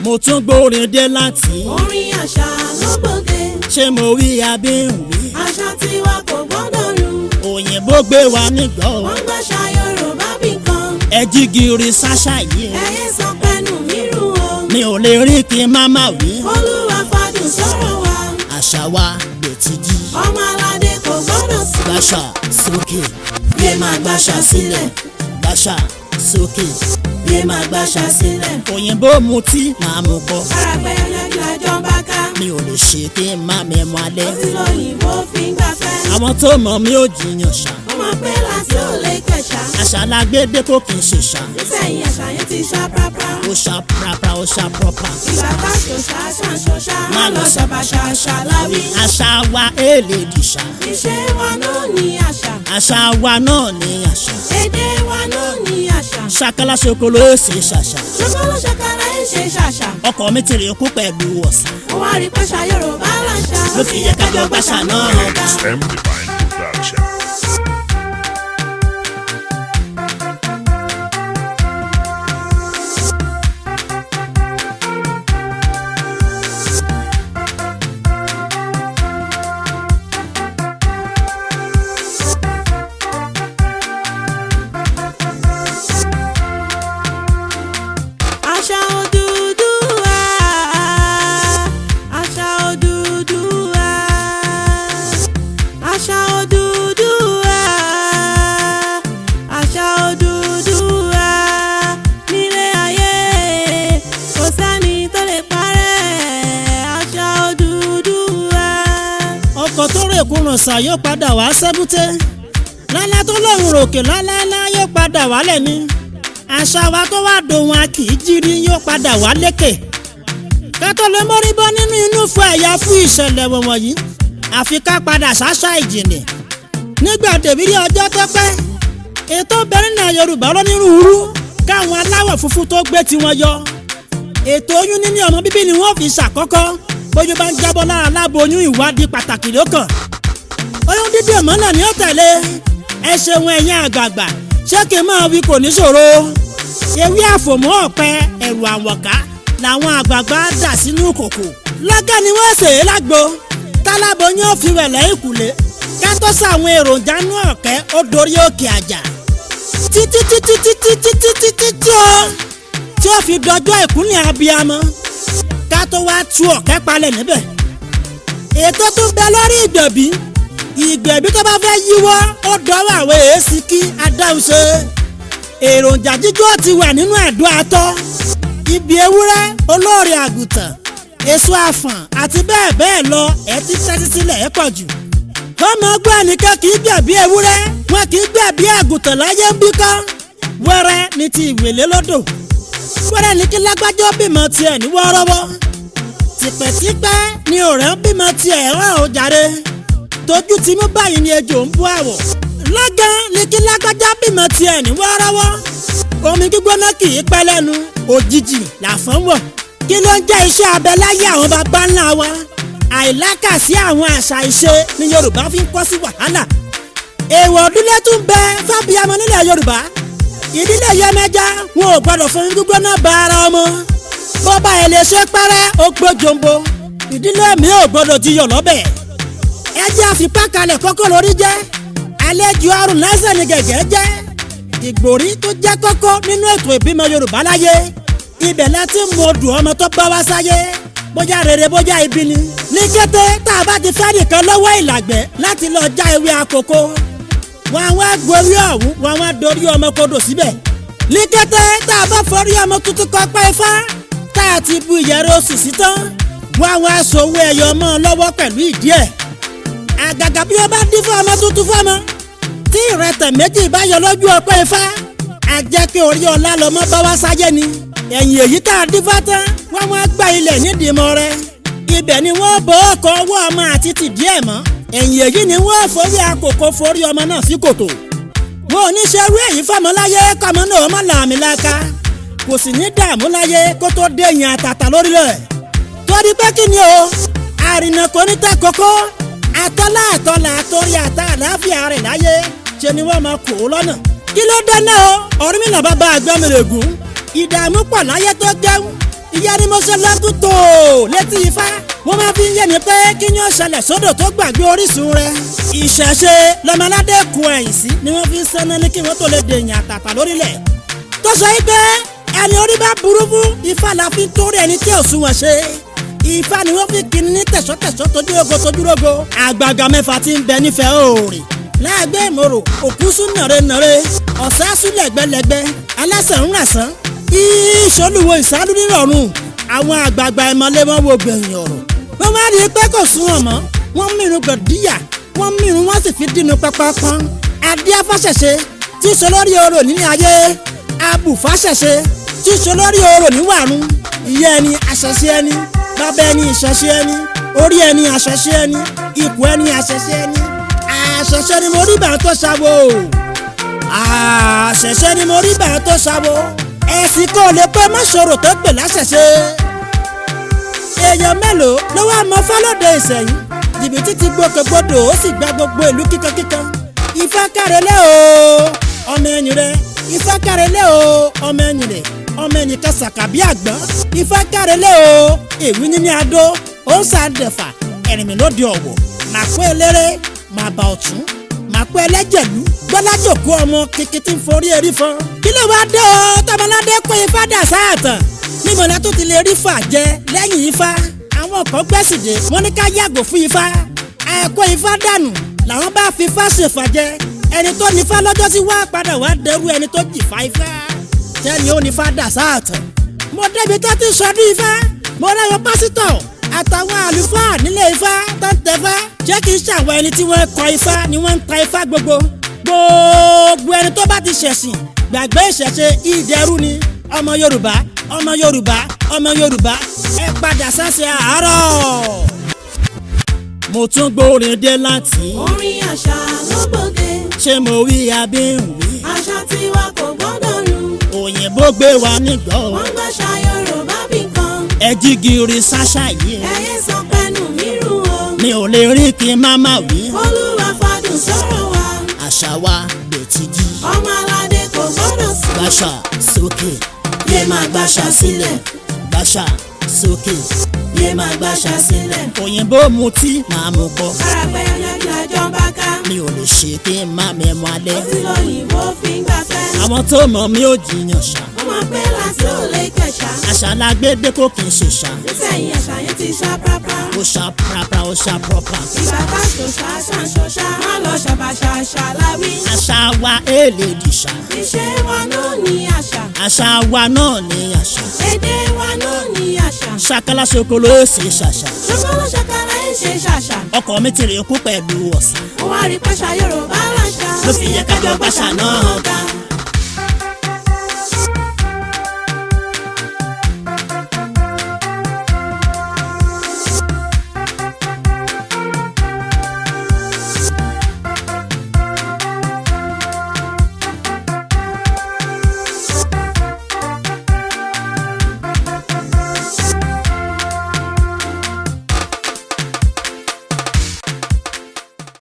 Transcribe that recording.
mo tún gbórin dé láti. orin àṣà ló gbòde. ṣé mo wí abéhùnwí. àṣà tiwa kò gbọ́dọ̀ rú. òyìnbó gbé wa nígbọ́. wọ́n gbàṣà Yorùbá bí kan. ẹ jí gìrì sáṣà yìí. ẹyẹ sọ pẹ́nu mi rú o. mi ò lè rí kí n má má wí. Olúwa fàdùn sọ̀rọ̀ wa. àṣà wa ló ti jí. ọmọ aládé kò gbọ́dọ̀ sí. gbàṣà sókè. yé máa gbàṣà sílẹ̀. gbàṣà sókè. yé máa gbàṣà sílẹ̀. òyìnbó mutí máa mú kọ. kárápẹ́ ẹlẹ́gbẹ̀ẹ́ àjọba ká. mi ò lè ṣe kí n má mẹ́mu alẹ́. ó ti lóyìnbó fi ń gbafẹ́. àwọn tó mọ̀ mí ò jiyàn ṣá. wọ́n máa pẹ́ láti ó lè kẹ̀ṣà. àṣà la gbé dé kó kì í ṣe ṣá. nísẹ̀yìn àṣà yẹn ti ṣá prápra. ó ṣá prapra ó ṣá proper. ìgbà ká ṣòṣà ṣàṣòṣà. má lọ ṣàbàṣà àṣà láwí. àṣà wa èlè dìṣà. ìṣe wa náà ní àṣà. àṣà wa náà ní àṣà. èdè wa náà ní àṣà. ṣàkàlà ṣokòló èsè ṣàṣà. ṣokòló ṣàkàlà ẹ̀ ṣe ṣàṣà. ọkọ mi ti rìn kú pẹ̀lú ọ̀sà. ó wá rí pàṣà Yorùbá láṣà. ló fi yẹ kájọ gbàṣà náà hàn ká. M Divine Production. àṣà Odùduwà. àṣà Odùduwà. àṣà Odùduwà. àṣà Odùduwà. nílé ayé kò sẹ́ni tó lè parẹ́ àṣà Odùduwà. ọkọ̀ tó rè kúrò sà yóò padà wá sẹ́búté. lálá tó lọ́rùn ròkè lálálá yóò padà wálẹ̀ ni. àṣà wa tó wá dòun a kì í jírí yóò padà wá lékè. kátó lè mórí bọ́ nínú inú fún ẹ̀yà fún ìṣẹ̀lẹ̀ wọ̀nyí. àfi ká padà sáṣà ìjìnlẹ̀. nígbà tèbírí ọjọ́ tó pẹ́ ètò bẹ̀rẹ̀ náà Yorùbá lónírúurú káwọn aláwọ̀ funfun tó gbé tiwọn yọ. ètò oyún níní ọmọ bíbí ni wọ́n fi ṣàkọ́kọ́. bójú bá ń jábọ́ lára aláboyún ìwádìí pàtàkì lókàn. oyún dídì mọ́lẹ̀ ni ó tẹ̀lé. ẹ ṣeun ẹ̀yin àgbààgbà ṣé kí n máa wí kò ní ṣòro. ewé àfòmọ́ ọ̀pẹ ẹ̀rù àwọ̀ká làwọn àgbààgbà dà sínú kòkò. lọ́gán ni wọ́n ṣe é lágbo. táláboyún ó fi wẹ̀lẹ́ ìkùlé. ká tó sàwọn èròjà nú ọ̀kẹ́ ó dorí òkè àjà. títí tí ó fi dọjọ́ ìkúnlẹ̀ abiyamọ. ká tó wá tú ọ̀kẹ́ palẹ̀ níbẹ̀. ètò tó bẹ lórí ìgbẹ̀bí tó bá fẹ́ yíwọ́ ó dọ́wọ́ àwọn èésì kí adáhùn ṣe. èròjà jíjó ti wà nínú àdó atọ́. ibi ewúrẹ́ olóore àgùntàn èso àfọ̀n àti bẹ́ẹ̀ bẹ́ẹ̀ lọ ẹ ti tẹ́tí sílẹ̀ ẹ pọ̀ jù. ọmọ ọgbọ́n ẹnìkan kì í gbẹ̀bí ewúrẹ́ wọn kì í gbẹ̀bí àgùntàn láyé ń bí kọ́. wẹ́rẹ́ ní ti ìwèlé lódò. wẹ́rẹ́ ní kí lágbájọ́ bímọ tiẹ̀ ní wọ́ọ́rọ́wọ́. tìpẹ̀tìpẹ́ ni ọ̀rẹ́ bímọ tiẹ̀ rán ó jàre. tójú tí mú báyìí ni ejò ń bú àwọ̀. lọ́gán ní kí lágbájá bímọ tiẹ̀ ní wọ́ọ́rọ́wọ́. omi gbígbóná kì í pẹ́ lẹ́nu òjijì làfọ́n wọ̀. kí ló ń jẹ́ iṣẹ́ abẹ láyé àwọn baba ńlá wa. àìlákàsí àwọn àṣà ìṣe ni Yorùbá fi ń kọ́ sí wàhálà. èèwọ̀ ìdílé tún bẹ fábíyamọ nílẹ̀ Yorùbá. ìdílé Yemẹja wọn ò gbọdọ̀ fún gbígbóná ba ara ọmọ. bọ́bá ẹ̀ lè ṣe pẹ́rẹ́ ó gbó jombo. ìdílé mi ò gbọdọ̀ jiyọ̀ lọ́bẹ̀. ẹ jẹ́ àfipá kalẹ̀ kọ́kọ́ lórí jẹ́. àlejò ọrùn lásán ni gẹ̀gẹ́ jẹ́. ìgbòrí tó jẹ́ kọ́kọ́ nínú ètò ìbímọ Yorùbá láyé. ibẹ̀ láti mú odù ọmọ tó bá wá sáyé. bóyá rere bóyá ibi ni. ní kété tá a bá ti fẹ́ nìkan lọ́wọ́ ìlàgbẹ́ láti lọ já ewé àkókò. wọn àwọn àgbo ewé ọ̀hún wọn àwọn dorí ọmọ kodò síbẹ̀. ní kété tá a bá forí ọmọ tuntun kọ pẹ́ ifá. tá a ti bu ìyẹ̀rẹ̀ oṣù sí tán. wọn àwọn aṣọ owó ẹyọ mọ́ lọ́wọ́ pẹ̀lú ìdí ẹ̀. àgàgà bí ó bá dín fún ọmọ tuntun fọmọ. tí ìrẹtẹ̀ méjì bá yọ lójú ọpẹ́ ifá. a jẹ́ kí orí ọlá lọmọ bá wá sáyé ni. ẹ̀yìn èyí tá a dín fá tán wọ́n wá gba ilẹ̀ nídìí mọ́ rẹ̀. ibẹ̀ ni wọ́n bọ́ ọkọ̀ ọwọ́ ọmọ àti tìdí ẹ̀ mọ́. ẹ̀yìn èyí ni wọ́n forí àkókò forí ọmọ náà sí kòtò. wọn ò ní ṣerú èyí fọmọ láyé kọ́mọ náà má làmì láka. kò sì ní dààmú láyé kó tó dé yan àtàtà lórí rẹ̀. torí pé kí ni o àrìnà kò ní tẹ́ kókó. àtọ́lá torí àtà àláfíà rẹ̀ láyé ṣe ni wọ́n máa kó o lọ́nà. kí ló dé náà o Ọ̀rúnmìlà bàbá àgbàmìrègún ìdààmú pọ̀ láyé tó gẹ́wù. ìyá ni mo ṣe lọ́dún tó létí ifá mo máa fi ń yé mi pé kí ni ó ṣẹlẹ̀ sódò tó gbàgbé orísun rẹ̀. ìṣẹ̀ṣe lọ́mọládé kù ẹ̀yìn sí ni wọ́n fi ń sẹ́nà ní kí wọ́n tó lè dèèyàn àtàtà lórílẹ̀. tó sọ yìí pé ẹni orí bá burú fún ifá la fi ń torí ẹni tí ò sunwọ̀n ṣe. ifá ni wọ́n fi kíni ní tẹ̀sọ́tẹ̀sọ́ tójúrogo àgbààgbà mẹ́fà tí ń bẹ nífẹ̀ẹ́ òòrè. láàgbé ìmọ̀rò òkúsù nàrẹ́nàrẹ́ ọ̀sẹ̀ súnlẹ̀gbẹ́lẹ́gbẹ́ aláṣẹ ń ràṣán ìṣolúwo ìsálú nírọ̀rùn àwọn àgbààgbà ìmọ̀lẹ́ wọn wo gbẹ̀yìn ọ̀rọ̀. wọ́n wá rí i pé kò sún wọn mọ́ wọ́n mìíràn gbọ̀díyà wọ́n mìíràn wọ́n sì fi dínú pápápọ́n. adé afáṣẹ̀ṣe tí í ṣe lórí orò nílé ayé abùfáṣẹ̀ṣe tí í ṣe lórí orò níwàrún ìyá ẹni àṣẹṣe ẹni bàbá ẹni ìṣẹ̀ṣe ẹni orí ẹni àṣẹṣe ẹni ipò ẹni àṣẹṣe ẹni àṣẹṣe ni mo rí bàá tó ṣàwò àṣẹṣe ni mo rí bàá tó ṣàwò ẹ̀sìn kò lè pẹ́ mọ́ṣọ́rò tó pè láṣẹṣe. èèyàn mélòó ló wá mọ fọlọ́dẹ ìsẹ̀yìn jìbìtì ti gbòkègbodò ó sì gba gbogbo ìlú kíkankíkan. ifá kárẹ́lẹ́ o ọmọ ẹ̀yìn rẹ̀ ifá kárẹ́lẹ́ o ọmọ ẹ̀yìn rẹ̀ ọmọ ẹ̀yìn kan sàkàbí àgbọ̀n ifá kárẹ́lẹ́ o èwì níní adó ó ń sàdẹ̀fà ẹ̀rìnmí lóde ọ̀wọ̀ màkó eléré màbà ọ̀tún màkó ẹlẹ́jẹ̀lú gbọ́lájòkó ọmọ kìkìtì ń forí erí fún. kí ló wá dé o tọmọládé kó ifá dà sáàtàn níbo la tó ti lè rí fà jẹ lẹ́yìn ifá. àwọn kan gbẹ́sìdè wọ́n ní ká yàgò fún ifá àìkó ifá dànù làwọn bá fi ifá ṣèfà jẹ ẹni tó ní ifá lọ́jọ́ sí wá padà wá dẹrú ẹni tó jìfà ifá tẹ́ni ó ní ifá dà sáàtàn. mo débi tó ti sọdún ifá mo ráyọ pásítọ̀ àtàwọn àlùfáà nílé ifá tó ń tẹ̀fá ṣé kì í ṣàwọn ẹni tí wọ́n kọ ifá ni wọ́n ń ta ifá gbogbo ẹni tó bá ti ṣẹ̀sìn gbàgbé ìṣẹ̀ṣe ìdẹ́rù ni ọmọ yorùbá ọmọ yorùbá ọmọ yorùbá ẹ padà sáṣẹ àárọ̀. mo tún gbórin dé láti. orin àṣà ló gbòde. ṣé mo wí abéhùnwí. àṣà tiwa kò gbọ́dọ̀ nù. òyìnbó gbé wa nígbọ́. wọ́n gbàṣà yorùbá bí kan. ẹ jí gìrì sáṣà yìí. ẹyẹ sọ pẹ́nu mírùn o. mi ò lè rí kí n má má wí. olúwa fàdùn sọ̀rọ̀ wa. àṣà wa lè ti jí. ọmọ aládé kò gbọ́dọ̀ sùn. gbàṣà sókè. yé máa gbàṣà sílẹ̀. gbàṣà sókè. yé máa gbàṣà sílẹ̀. òyìnbó mutí máa mú kọ. kárápẹ́ yanjú àjọba ká. mi ò lè ṣe kí n má mẹ́mu alẹ́. ó ti lóyìnbó fi ń gbafẹ́. àwọn tó mọ̀ mí ò jiyàn ṣá. ọmọ pé láti ò lè kẹ̀ṣà. àṣà la gbé dé kó kì í ṣe ṣá. nísẹ̀yìn àṣà yẹn ti ṣá pápá. ó ṣá prapra ó ṣá proper. ìgbà ká ṣòṣà ṣàṣọṣà má lọ ṣàbàṣàṣà láwí. àṣà wa èlè dìṣà. ìṣe wa náà ní àṣà. àṣà wa náà ní àṣà. èdè wa náà ní àṣà. ṣàkàlà ṣokòló èsì ṣàṣà. ṣọkọlọ ṣàkàlà ẹ̀ ṣe ṣàṣà. ọkọ mi ti rìn kú pẹ̀lú ọ̀sà. ó wá rí pàṣà yorùbá láṣà. ló fi yẹ ká jọ gbàṣà náà ga.